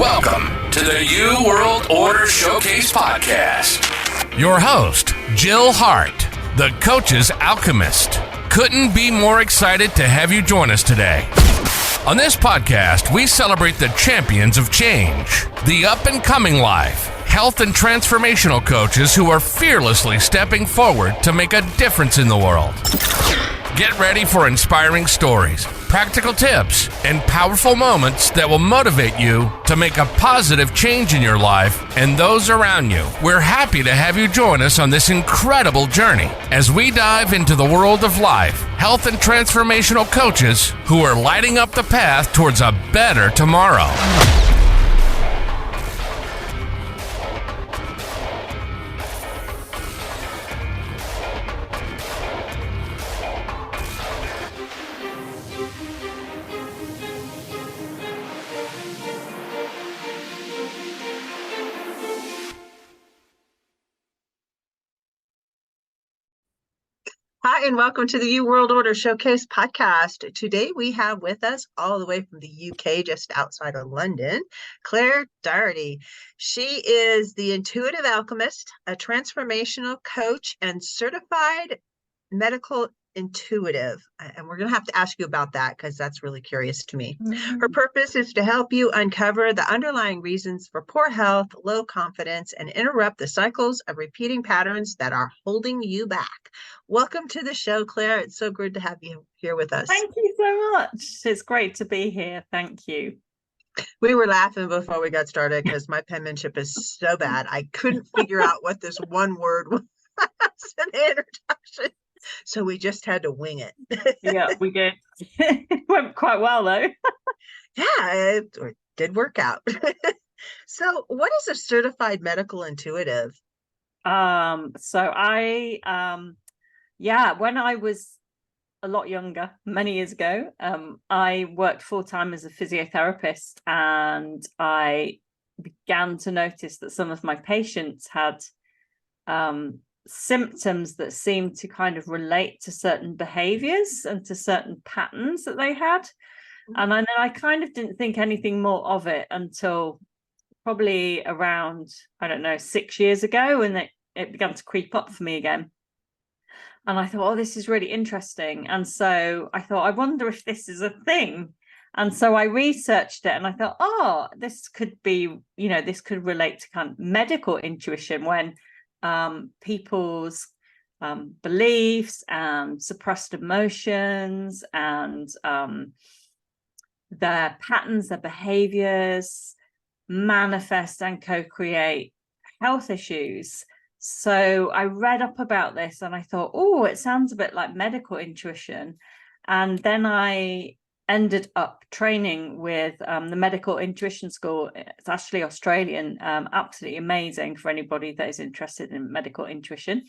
Welcome to the New World Order Showcase Podcast. Your host, Jill Hart, the coach's Alchemist. Couldn't be more excited to have you join us today. On this podcast, we celebrate the champions of change, the up-and-coming life, health and transformational coaches who are fearlessly stepping forward to make a difference in the world. Get ready for inspiring stories, practical tips, and powerful moments that will motivate you to make a positive change in your life and those around you. We're happy to have you join us on this incredible journey as we dive into the world of life, health, and transformational coaches who are lighting up the path towards a better tomorrow. Hi, and welcome to the New World Order Showcase Podcast. Today we have with us, all the way from the UK, just outside of London, Claire Doherty. She is the intuitive alchemist, a transformational coach, and certified medical intuitive. And we're going to have to ask you about that because that's really curious to me. Her purpose is to help you uncover the underlying reasons for poor health, low confidence, and interrupt the cycles of repeating patterns that are holding you back. Welcome to the show, Claire. It's so good to have you here with us. Thank you so much. It's great to be here. Thank you. We were laughing before we got started because my penmanship is so bad. I couldn't figure out what this one word was in the introduction. So we just had to wing it. Yeah, we did. It went quite well, though. Yeah, it did work out. So what is a certified medical intuitive? When I was a lot younger, many years ago, I worked full-time as a physiotherapist, and I began to notice that some of my patients had symptoms that seemed to kind of relate to certain behaviors and to certain patterns that they had. And then I kind of didn't think anything more of it until probably around, 6 years ago, when it began to creep up for me again. And I thought, oh, this is really interesting. And so I thought, I wonder if this is a thing. And so I researched it, and I thought, oh, this could be, this could relate to kind of medical intuition, when people's beliefs and suppressed emotions and their patterns, their behaviors manifest and co-create health issues. So I read up about this and I thought, oh, it sounds a bit like medical intuition. And then I ended up training with the Medical Intuition School. It's actually Australian, absolutely amazing for anybody that is interested in medical intuition,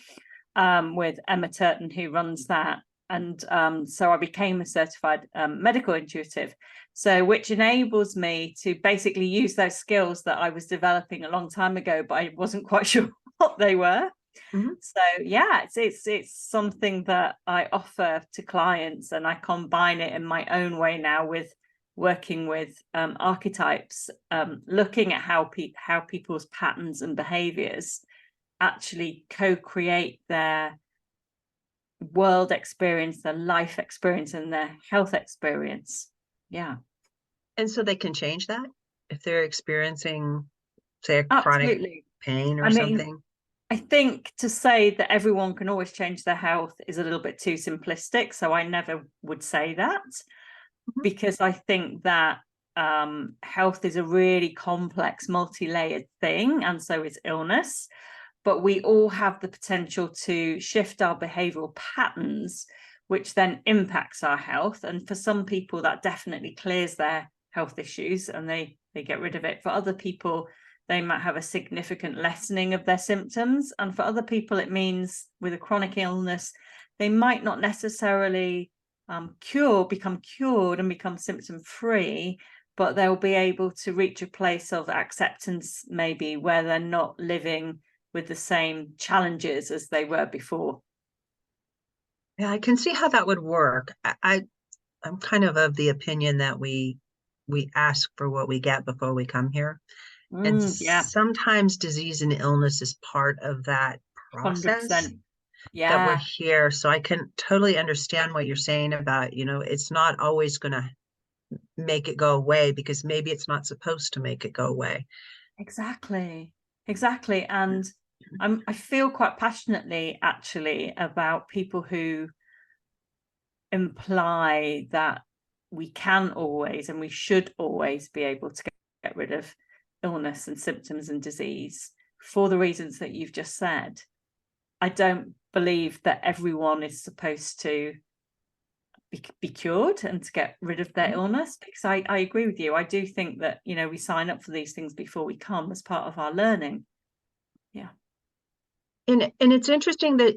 with Emma Turton, who runs that. And so I became a certified medical intuitive, which enables me to basically use those skills that I was developing a long time ago, but I wasn't quite sure what they were. So yeah, it's something that I offer to clients, and I combine it in my own way now with working with archetypes, looking at how people's patterns and behaviors actually co-create their world experience, their life experience, and their health experience. Yeah. And so they can change that if they're experiencing, say, a Absolutely. chronic pain or something? I think to say that everyone can always change their health is a little bit too simplistic. So I never would say that, because I think that health is a really complex, multi-layered thing, and so is illness. But we all have the potential to shift our behavioral patterns, which then impacts our health. And for some people, that definitely clears their health issues and they get rid of it. For other people, they might have a significant lessening of their symptoms. And for other people, it means with a chronic illness, they might not necessarily become cured and become symptom free, but they'll be able to reach a place of acceptance, maybe, where they're not living with the same challenges as they were before. Yeah, I can see how that would work. I'm kind of the opinion that we we ask for what we get before we come here. And Yeah, sometimes disease and illness is part of that process 100%. that we're Yeah, here. So I can totally understand what you're saying about, it's not always going to make it go away, because maybe it's not supposed to make it go away. exactly. Exactly. And I feel quite passionately actually about people who imply that we can always and we should always be able to get rid of illness and symptoms and disease for the reasons that you've just said. I don't believe that everyone is supposed to be cured and to get rid of their illness, because I agree with you. I do think that, we sign up for these things before we come as part of our learning. Yeah. And it's interesting that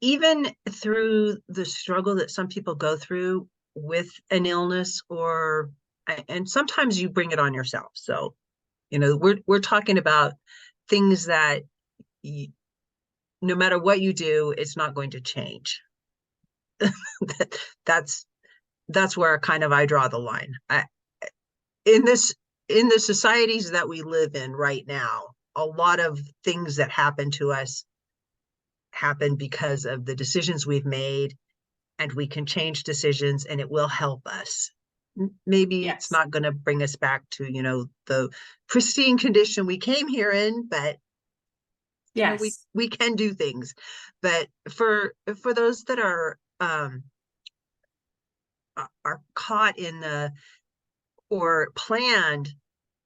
even through the struggle that some people go through with an illness, and sometimes you bring it on yourself. So, we're talking about things that no matter what you do, it's not going to change. That's where kind of I draw the line. In the societies that we live in right now, a lot of things that happen to us happen because of the decisions we've made, and we can change decisions and it will help us. Maybe it's not going to bring us back to, the pristine condition we came here in, but we can do things. But for those that are caught in or planned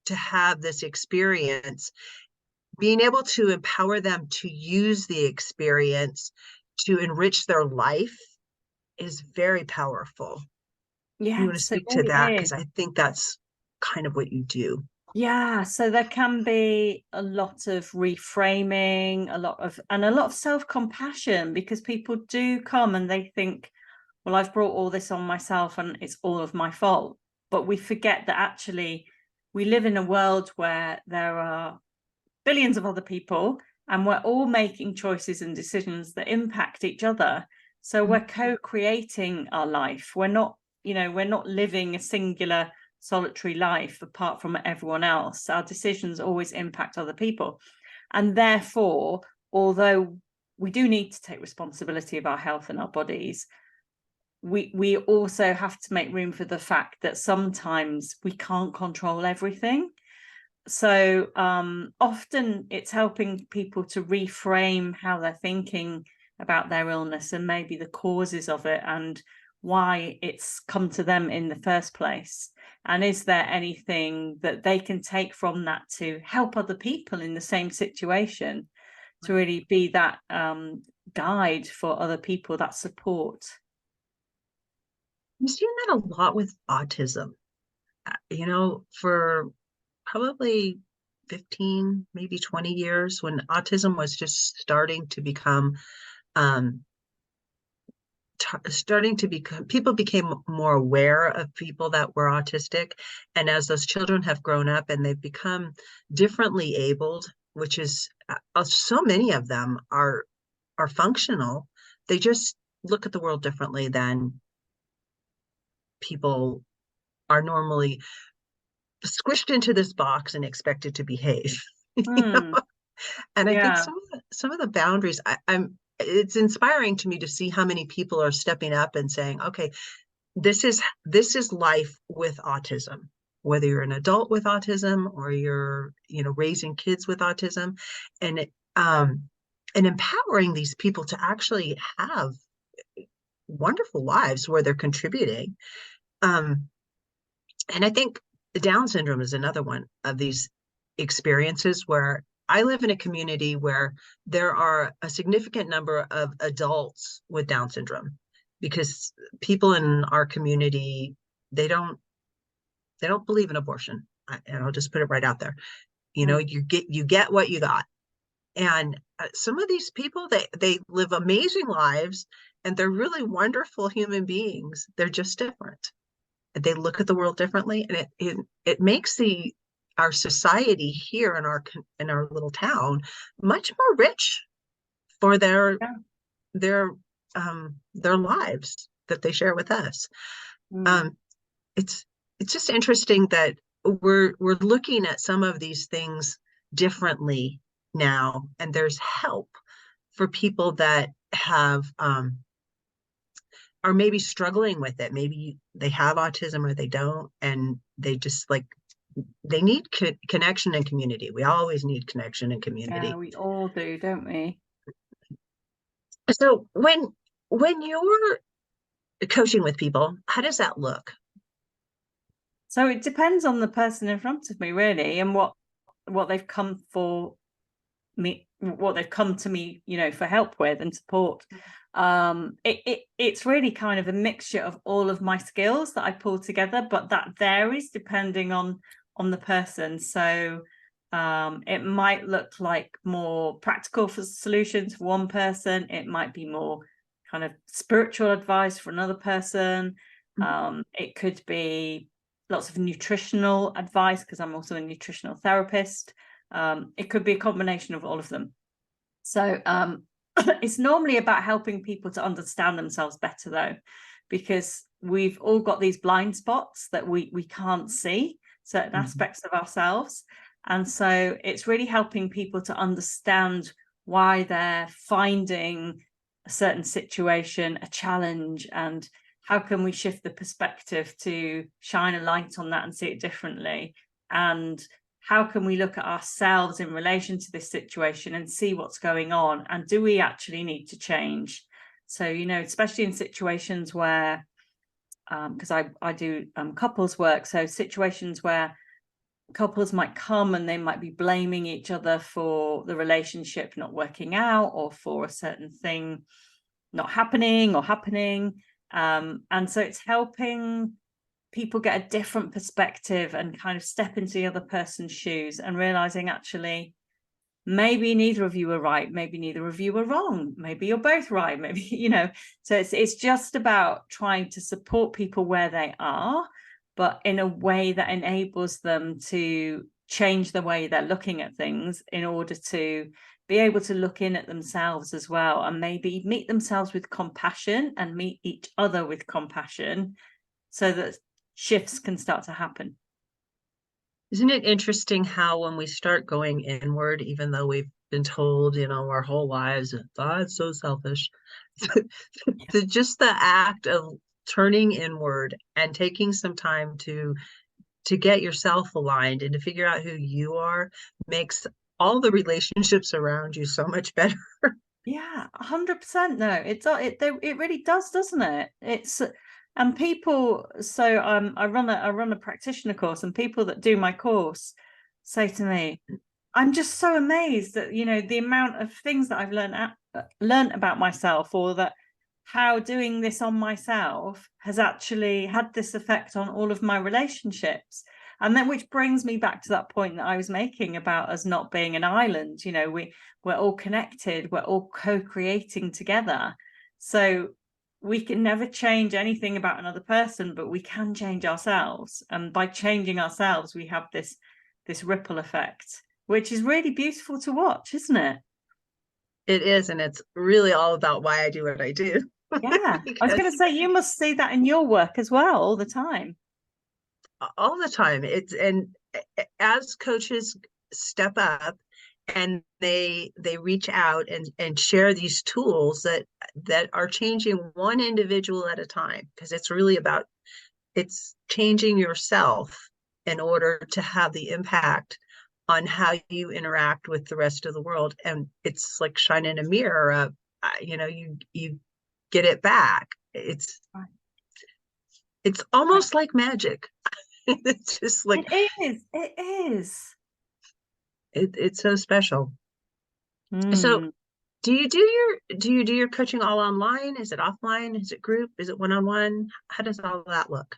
to have this experience, being able to empower them to use the experience to enrich their life is very powerful. Yeah, You want to speak to that? Because I think that's kind of what you do. Yeah, so there can be a lot of reframing, a lot of self-compassion, because people do come and they think, well, I've brought all this on myself and it's all of my fault. But we forget that actually we live in a world where there are billions of other people and we're all making choices and decisions that impact each other. So we're co-creating our life. We're not living a singular solitary life apart from everyone else. Our decisions always impact other people. And therefore, although we do need to take responsibility of our health and our bodies, we also have to make room for the fact that sometimes we can't control everything. So often it's helping people to reframe how they're thinking about their illness and maybe the causes of it and why it's come to them in the first place. And is there anything that they can take from that to help other people in the same situation, to really be that guide for other people, that support? I'm seeing that a lot with autism. For probably 15, maybe 20 years, when autism was just starting to become people became more aware of people that were autistic. And as those children have grown up and they've become differently abled, which is so many of them are functional, they just look at the world differently than people are normally squished into this box and expected to behave. And I think some of the boundaries, it's inspiring to me to see how many people are stepping up and saying, okay, this is life with autism, whether you're an adult with autism or you're, raising kids with autism, and empowering these people to actually have wonderful lives where they're contributing. And I think Down syndrome is another one of these experiences where I live in a community where there are a significant number of adults with Down syndrome, because people in our community, they don't believe in abortion. And I'll just put it right out there. You get what you got. And some of these people, they live amazing lives and they're really wonderful human beings. They're just different. They look at the world differently, and it makes our society here in our little town much more rich for their lives that they share with us. It's it's just interesting that we're looking at some of these things differently now, and there's help for people that have are maybe struggling with it. Maybe they have autism or they don't, and they just like they need connection and community. We always need connection and community. Yeah, we all do, don't we? So when you're coaching with people, how does that look? So it depends on the person in front of me, really, and what they've come for me, what they've come to me, for help with and support. It's really kind of a mixture of all of my skills that I pull together, but that varies depending on the person. So it might look like more practical for solutions for one person. It might be more kind of spiritual advice for another person. It could be lots of nutritional advice, because I'm also a nutritional therapist. It could be a combination of all of them. So it's normally about helping people to understand themselves better, though, because we've all got these blind spots that we can't see certain aspects of ourselves. And so it's really helping people to understand why they're finding a certain situation a challenge, and how can we shift the perspective to shine a light on that and see it differently, and how can we look at ourselves in relation to this situation and see what's going on, and do we actually need to change? So, especially in situations where because I do couples work, so situations where couples might come and they might be blaming each other for the relationship not working out, or for a certain thing not happening or happening. And so it's helping people get a different perspective and kind of step into the other person's shoes, and realizing actually maybe neither of you are right, maybe neither of you are wrong, maybe you're both right, maybe so it's just about trying to support people where they are, but in a way that enables them to change the way they're looking at things, in order to be able to look in at themselves as well, and maybe meet themselves with compassion and meet each other with compassion, so that shifts can start to happen. Isn't it interesting how when we start going inward, even though we've been told, our whole lives, it's so selfish, just the act of turning inward and taking some time to get yourself aligned and to figure out who you are makes all the relationships around you so much better. Yeah, 100%. No, it really does, doesn't it? It's and people. So I run a practitioner course, and people that do my course say to me, "I'm just so amazed that the amount of things that I've learned about myself, or that how doing this on myself has actually had this effect on all of my relationships." And then, which brings me back to that point that I was making about us not being an island. We're all connected, we're all co-creating together. So we can never change anything about another person, but we can change ourselves. And by changing ourselves, we have this ripple effect, which is really beautiful to watch, isn't it? It is, and it's really all about why I do what I do. Yeah. I was going to say, you must see that in your work as well, all the time. All the time. And as coaches step up and they reach out and share these tools that are changing one individual at a time, because it's really about changing yourself in order to have the impact on how you interact with the rest of the world. And it's like shining a mirror up, you get it back. It's almost like magic. It's just like it is it's so special. So do you do your coaching all online? Is it offline? Is it group? Is it one-on-one? How does all that look?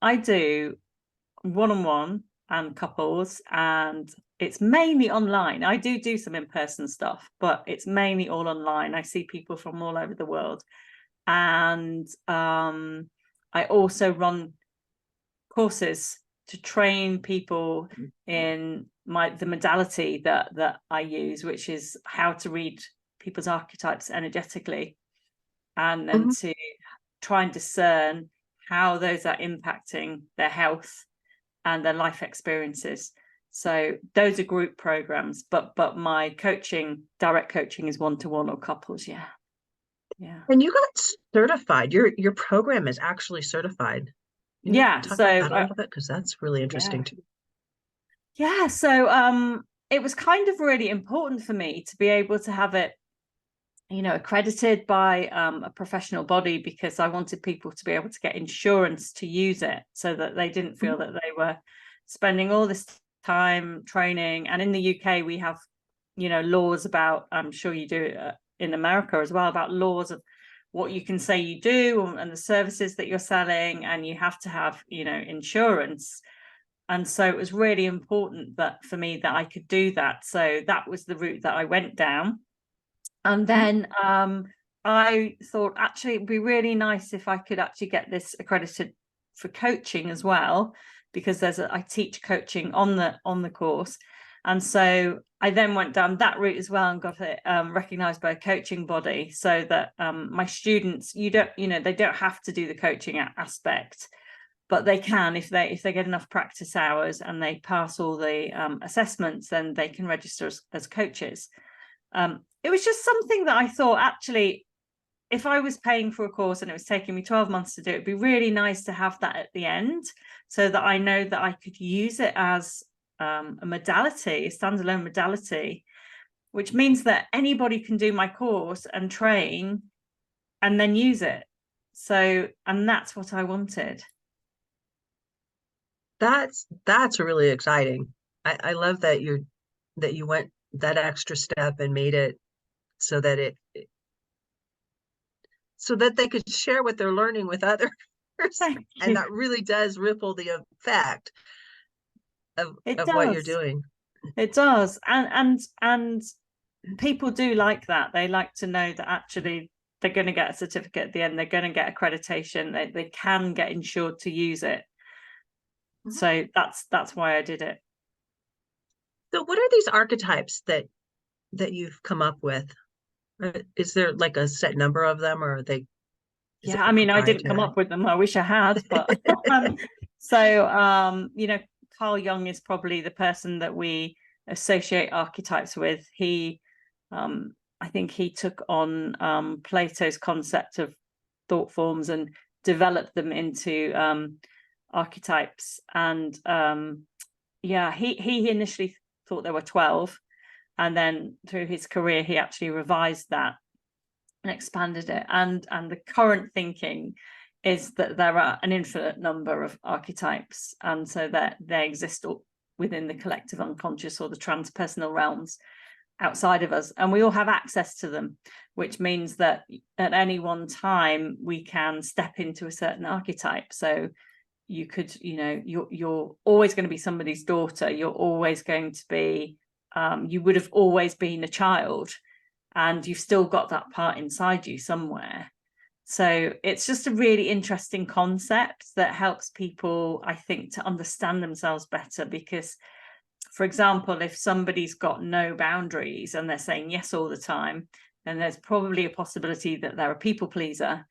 I do one-on-one and couples, and it's mainly online. I do some in-person stuff, but it's mainly all online. I see people from all over the world. And I also run courses to train people in the modality that I use, which is how to read people's archetypes energetically, and then to try and discern how those are impacting their health and their life experiences. So those are group programs, but my direct coaching is one-to-one or couples. Yeah. And you got certified. Your program is actually certified. Can you talk about that a little bit? Because that's really interesting too. Yeah. So it was kind of really important for me to be able to have it, accredited by a professional body, because I wanted people to be able to get insurance to use it, so that they didn't feel that they were spending all this time training. And in the UK, we have, laws about, I'm sure you do in America as well, about laws of what you can say you do and the services that you're selling, and you have to have, insurance. And so it was really important that for me that I could do that. So that was the route that I went down. And then I thought, actually, it'd be really nice if I could actually get this accredited for coaching as well, because I teach coaching on the course. And so I then went down that route as well and got it recognized by a coaching body, so that my students, they don't have to do the coaching aspect, but they can, if they get enough practice hours and they pass all the assessments, then they can register as coaches. It was just something that I thought, actually, if I was paying for a course and it was taking me 12 months to do it, it'd be really nice to have that at the end, so that I know that I could use it as a standalone modality, which means that anybody can do my course and train and then use it. So, and that's what I wanted. That's really exciting. I love that you went that extra step and made it so that they could share what they're learning with others. And that really does ripple the effect of what you're doing. It does. And people do like that. They like to know that actually they're going to get a certificate at the end. They're going to get accreditation. They can get insured to use it. So that's why I did it. So what are these archetypes that you've come up with? Is there like a set number of them, or are they? Yeah, I mean, I didn't come up with them. I wish I had, but so Carl Jung is probably the person that we associate archetypes with. He, I think he took on Plato's concept of thought forms and developed them into archetypes. And he initially thought there were 12, and then through his career he actually revised that and expanded it. And the current thinking is that there are an infinite number of archetypes, and so that they exist within the collective unconscious or the transpersonal realms outside of us, and we all have access to them, which means that at any one time we can step into a certain archetype. So you could, you're always going to be somebody's daughter. You're always going to be, you would have always been a child, and you've still got that part inside you somewhere. So it's just a really interesting concept that helps people, I think, to understand themselves better. Because, for example, if somebody's got no boundaries and they're saying yes all the time, then there's probably a possibility that they're a people pleaser.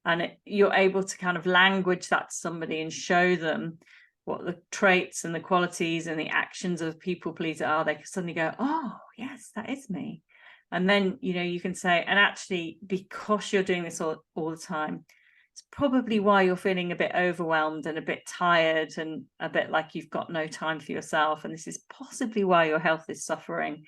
And you're able to kind of language that to somebody and show them what the traits and the qualities and the actions of a people pleaser are. They can suddenly go, oh, yes, that is me. And then, you can say, and actually, because you're doing this all the time, it's probably why you're feeling a bit overwhelmed and a bit tired and a bit like you've got no time for yourself. And this is possibly why your health is suffering.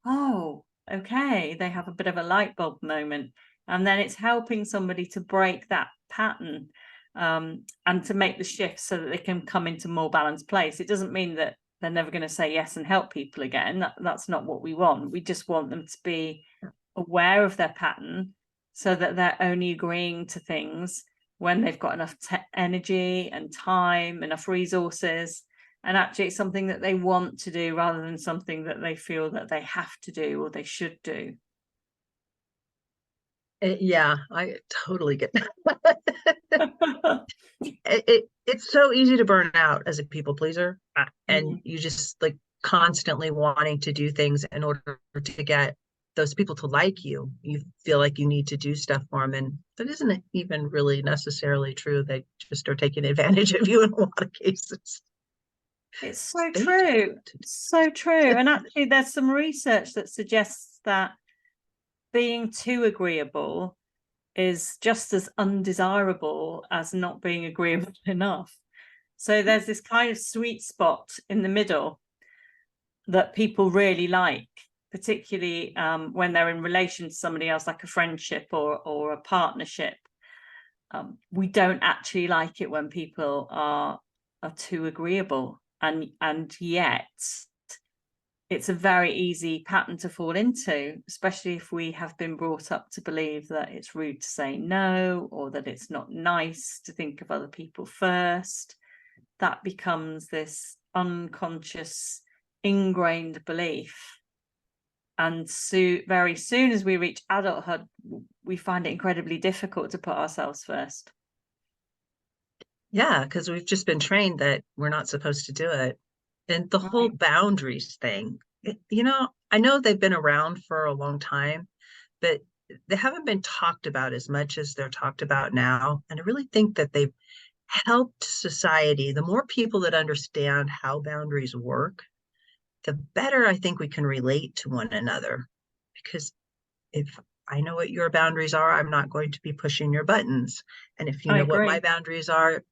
Oh, okay. They have a bit of a light bulb moment. And then it's helping somebody to break that pattern and to make the shift so that they can come into more balanced place. It doesn't mean that they're never going to say yes and help people again. That's not what we want. We just want them to be aware of their pattern, so that they're only agreeing to things when they've got enough energy and time, enough resources, and actually it's something that they want to do rather than something that they feel that they have to do or they should do. Yeah, I totally get that. It's so easy to burn out as a people pleaser, and you just like constantly wanting to do things in order to get those people to like you, you feel like you need to do stuff for them. And that isn't even really necessarily true. They just are taking advantage of you in a lot of cases. It's so They true. don't. So true. And actually, there's some research that suggests that being too agreeable is just as undesirable as not being agreeable enough. So there's this kind of sweet spot in the middle that people really like, particularly when they're in relation to somebody else, like a friendship or a partnership. We don't actually like it when people are too agreeable, and yet it's a very easy pattern to fall into, especially if we have been brought up to believe that it's rude to say no, or that it's not nice to think of other people first. That becomes this unconscious, ingrained belief. And so very soon as we reach adulthood, we find it incredibly difficult to put ourselves first. Yeah, because we've just been trained that we're not supposed to do it. And the whole Right. boundaries thing, I know they've been around for a long time, but they haven't been talked about as much as they're talked about now. And I really think that they've helped society. The more people that understand how boundaries work, the better I think we can relate to one another. Because if I know what your boundaries are, I'm not going to be pushing your buttons. And if you I know what my agree. boundaries are,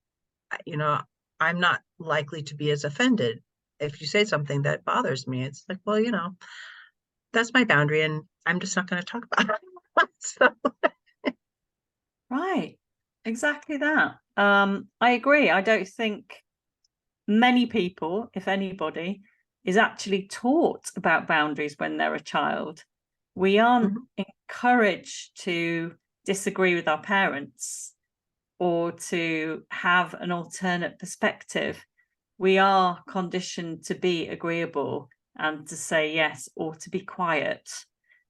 I'm not likely to be as offended if you say something that bothers me. It's like, well, that's my boundary, and I'm just not going to talk about it. So, Right. Exactly that. I agree. I don't think many people, if anybody, is actually taught about boundaries when they're a child. We aren't encouraged to disagree with our parents or to have an alternate perspective. We are conditioned to be agreeable and to say yes, or to be quiet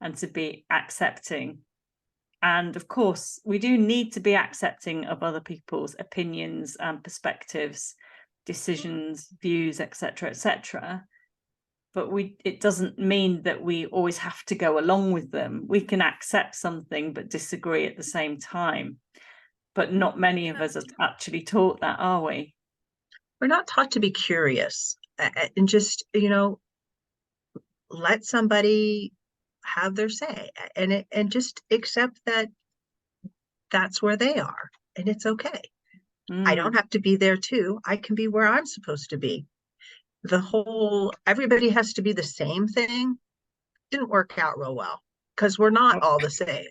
and to be accepting. And of course, we do need to be accepting of other people's opinions and perspectives, decisions, views, etc., etc. But it doesn't mean that we always have to go along with them. We can accept something but disagree at the same time. But not many of us are actually taught that, are we? we're not taught to be curious and just, let somebody have their say and just accept that that's where they are and it's okay. I don't have to be there too. I can be where I'm supposed to be. The whole everybody has to be the same thing didn't work out real well because we're not all the same.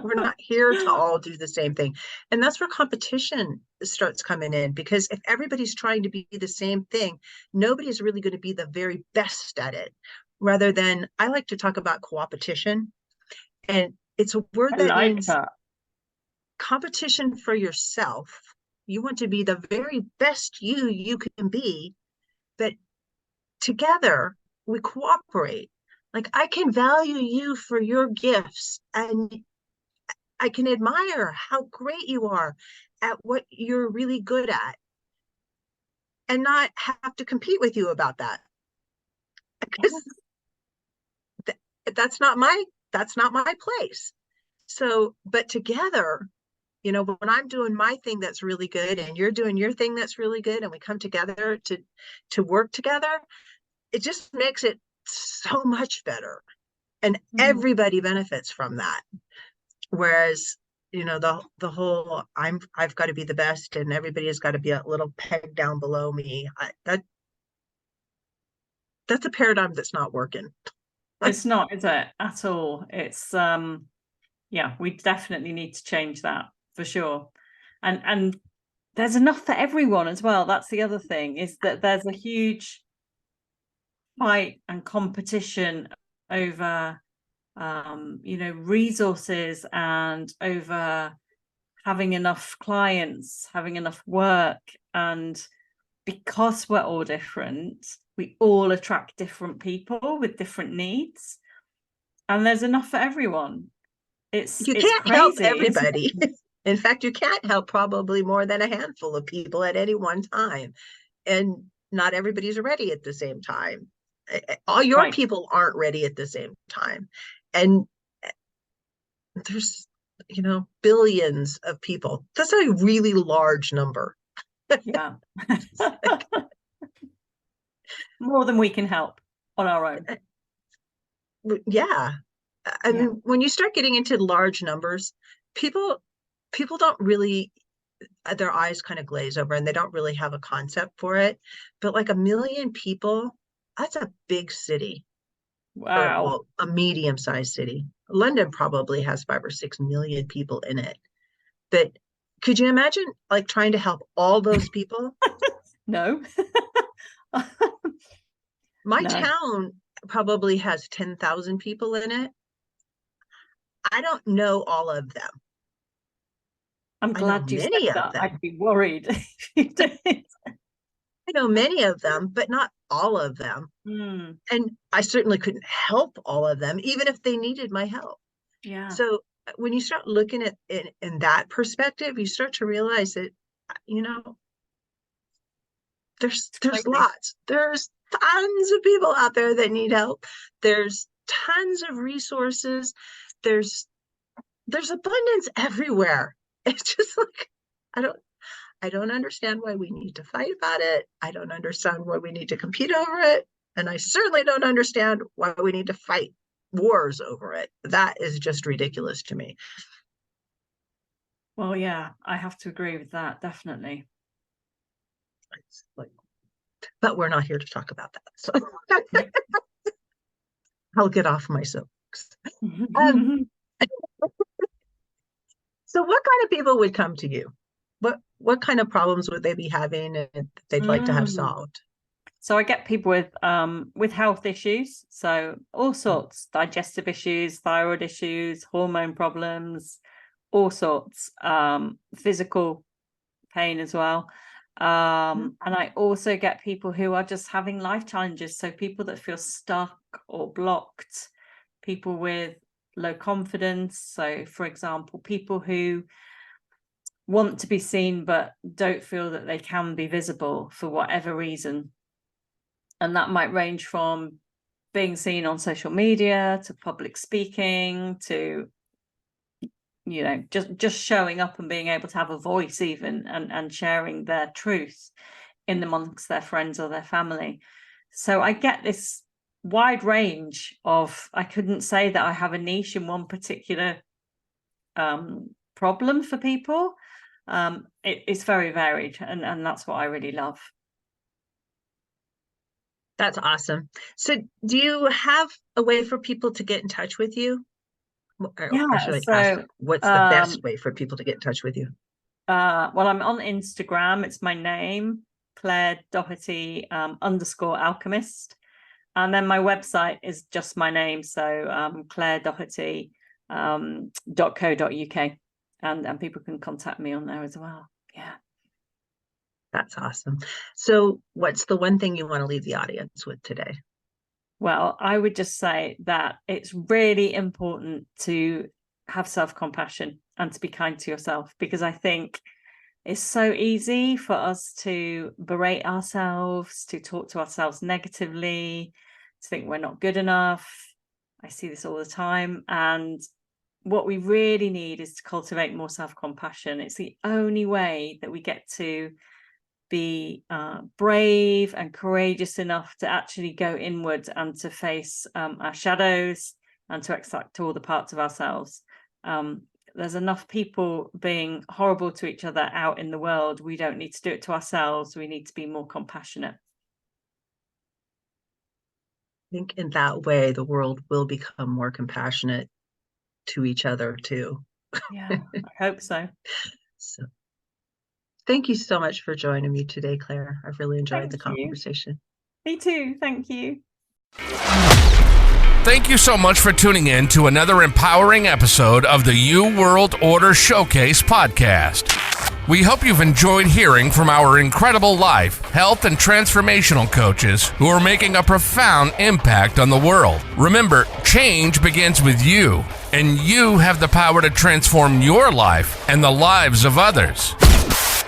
We're not here to all do the same thing. And that's where competition starts coming in, because if everybody's trying to be the same thing, nobody's really going to be the very best at it. Rather than, I like to talk about co-opetition, and it's a word I that like means that. competition for yourself. You want to be the very best you can be, but together we cooperate. Like, I can value you for your gifts, and I can admire how great you are at what you're really good at, and not have to compete with you about that. Because that's not my place. So, but together, when I'm doing my thing that's really good and you're doing your thing that's really good, and we come together to work together, it just makes it so much better. And everybody benefits from that. Whereas, the whole I've got to be the best and everybody has got to be a little peg down below me. That's a paradigm that's not working. It's not, is it, at all? It's yeah, we definitely need to change that for sure. And there's enough for everyone as well. That's the other thing, is that there's a huge fight and competition over resources and over having enough clients, having enough work. And because we're all different, we all attract different people with different needs, and there's enough for everyone. It's can't help crazy, everybody. In fact, you can't help probably more than a handful of people at any one time, and not everybody's ready at the same time. All your right. people aren't ready at the same time. And there's, billions of people. That's a really large number. Yeah. More than we can help on our own. Yeah. I mean, when you start getting into large numbers, people don't really, their eyes kind of glaze over and they don't really have a concept for it. But like 1 million people, that's a big city. Wow. Well, a medium-sized city. London probably has 5 or 6 million people in it. But could you imagine like trying to help all those people? No. My No. town probably has 10,000 people in it. I don't know all of them. I'm glad you said many of that. them. I'd be worried if you did. I know many of them, but not all of them. And I certainly couldn't help all of them, even if they needed my help. Yeah. So when you start looking at it in that perspective, you start to realize that, there's lots. There's tons of people out there that need help. There's tons of resources. There's abundance everywhere. It's just like, I don't understand why we need to fight about it. I don't understand why we need to compete over it. And I certainly don't understand why we need to fight wars over it. That is just ridiculous to me. Well, yeah, I have to agree with that, definitely. But we're not here to talk about that. So I'll get off my soapbox. So what kind of people would come to you? What kind of problems would they be having and they'd like to have solved? So I get people with health issues, so all sorts, digestive issues, thyroid issues, hormone problems, all sorts, physical pain as well. And I also get people who are just having life challenges. So people that feel stuck or blocked, people with low confidence. So for example, people who want to be seen but don't feel that they can be visible for whatever reason. And that might range from being seen on social media to public speaking to, just showing up and being able to have a voice even and sharing their truth in amongst their friends or their family. So I get this wide range of, I couldn't say that I have a niche in one particular problem for people. It's very varied and that's what I really love. That's awesome. So do you have a way for people to get in touch with you? Or should I ask, what's the best way for people to get in touch with you? Well, I'm on Instagram. It's my name, Claire Doherty _Alchemist. And then my website is just my name. So clairedoherty.co.uk. And people can contact me on there as well. Yeah. That's awesome. So what's the one thing you want to leave the audience with today? Well, I would just say that it's really important to have self-compassion and to be kind to yourself, because I think it's so easy for us to berate ourselves, to talk to ourselves negatively, to think we're not good enough. I see this all the time. And what we really need is to cultivate more self-compassion. It's the only way that we get to be brave and courageous enough to actually go inward and to face our shadows and to accept all the parts of ourselves. There's enough people being horrible to each other out in the world. We don't need to do it to ourselves. We need to be more compassionate. I think in that way, the world will become more compassionate to each other too. Yeah, I hope so. So thank you so much for joining me today, Claire. I've really enjoyed the conversation. Me too. Thank you. Thank you so much for tuning in to another empowering episode of the You World Order Showcase podcast. We hope you've enjoyed hearing from our incredible life, health, and transformational coaches who are making a profound impact on the world. Remember, change begins with you, and you have the power to transform your life and the lives of others.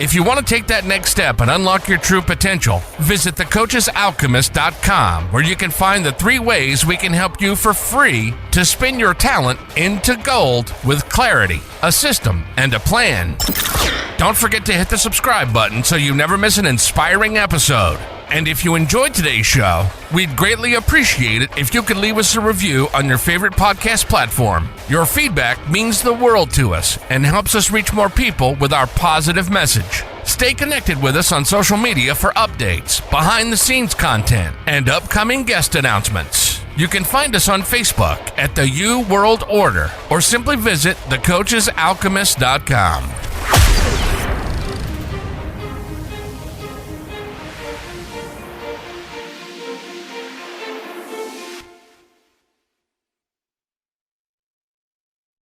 If you want to take that next step and unlock your true potential, visit thecoachesalchemist.com, where you can find the 3 ways we can help you for free to spin your talent into gold with clarity, a system, and a plan. Don't forget to hit the subscribe button so you never miss an inspiring episode. And if you enjoyed today's show, we'd greatly appreciate it if you could leave us a review on your favorite podcast platform. Your feedback means the world to us and helps us reach more people with our positive message. Stay connected with us on social media for updates, behind-the-scenes content, and upcoming guest announcements. You can find us on Facebook at the U World Order or simply visit thecoachesalchemist.com.